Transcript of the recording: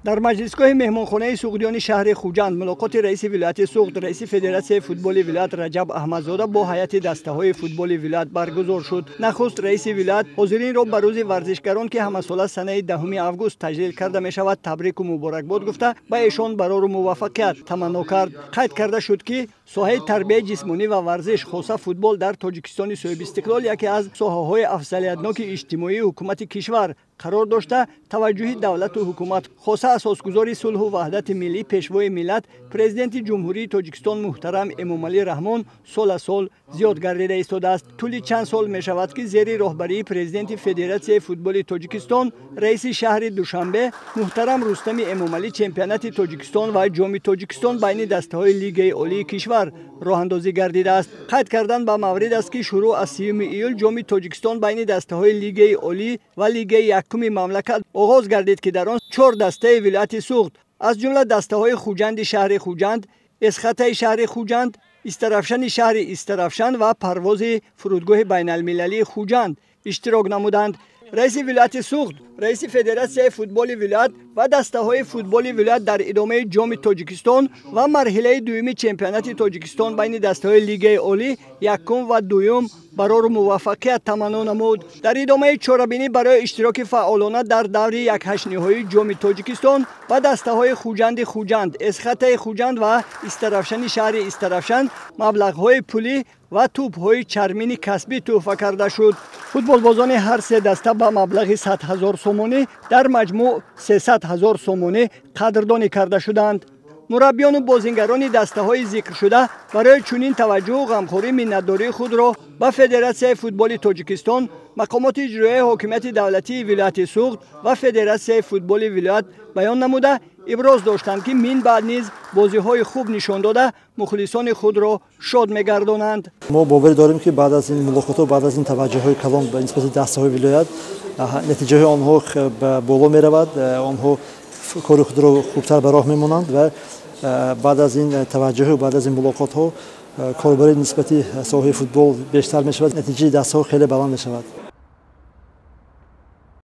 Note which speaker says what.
Speaker 1: در مجلسگاه مهمانخانه سوغدیانی شهر خوجند ملاقات رئیس ولایت سوغد، رئیس فدراسیون فوتبال ولایت رجب احمدزاده با هیئت دسته‌های فوتبال ولایت برگزار شد. نخست رئیس ولایت حاضرین را به روز ورزشگران که همه ساله سنه 10 آگوست تجلیل کرده می شود تبریک و مبارکباد گفته به ایشان برای موفقیت تمنا کرد. قید کرده شد که ساحه تربیت جسمانی و ورزش خاصه فوتبال در تاجیکستان صاحب استقلال یکی از ساحه‌های افضلیتناک اجتماعی حکومت کشور قرار داشته توجه دولت و حکومت خاصه اساسگزار صلح و وحدت ملی پیشوای ملت پرزیدنت جمهوری تاجیکستان محترم امامعلی رحمان سال سال زیاد گردیده ایستاده است. طول چند سال می شود که زیر راهبری پرزیدنت فدراسیون فوتبال تاجیکستان رئیس شهر دوشنبه محترم رستم امامعلی چمپیونات تاجیکستان و جام تاجیکستان بین دسته‌های لیگ عالی کشور راه اندازی گردیده است. قید کردن به مورد است که شروع از 30 ایول جام تاجیکستان بین دسته‌های لیگ عالی و لیگ یکم مملکت آغاز گردید که در آن 4 دسته ولایت سوغد از جمله دسته‌های خوجند شهر خوجند، اسخطه شهر خوجند، استرافشان شهر استرافشان و پرواز فرودگاه بین المللی خوجند اشتراک نمودند. رئیس ولایت سوغد، رئیس فدراسیون فوتبال ولایت و دسته‌های فوتبال ولایت در ادامه جام تاجیکستان و مرحله دوم چمپیونات تاجیکستان بین دسته‌های لیگ عالی یکم و دوم برای موفقیت تمنا نمود. در ادامه چاره‌بینی برای اشتراک فعالانه در دور 1/8 نهایی جام تاجیکستان و دسته‌های خوجند، اسخطه خوجند و استرافشان شهر استرافشان مبلغ‌های پولی و توپ‌های چرمین کسبی تحفه کرده شد. فوتبالبازان هر سه دسته به مبلغ 100,000 سومانی در مجموع 300,000 سومانی قدردانی کرده شدند. مربیان و بازیگران دسته‌های ذکر شده برای چنین توجه و غمخوری منتداری خود را به فدراسیون فوتبال تاجیکستان، مقامات اجرایی حاکمیت دولتی ولایت سوغد و فدراسیون فوتبال ولایت بیان نموده ابراز داشتند که من بعد نیز بازی‌های خوب نشان داده مخلصان خود را شاد می‌گردانند.
Speaker 2: ما باور داریم که بعد از این ملاقات و بعد از این توجه‌های کلان به نسبت دسته‌های ولایت نتیجه آنها به بالا می‌رود، آنها کار خود را خوبتر به راه می‌مانند و بعد از این توجه و بعد از این ملاقات ها کاربری نسبتی ساحه فوتبال بیشتر می‌شود، نتیجه دسته‌ها خیلی بلند می‌شود.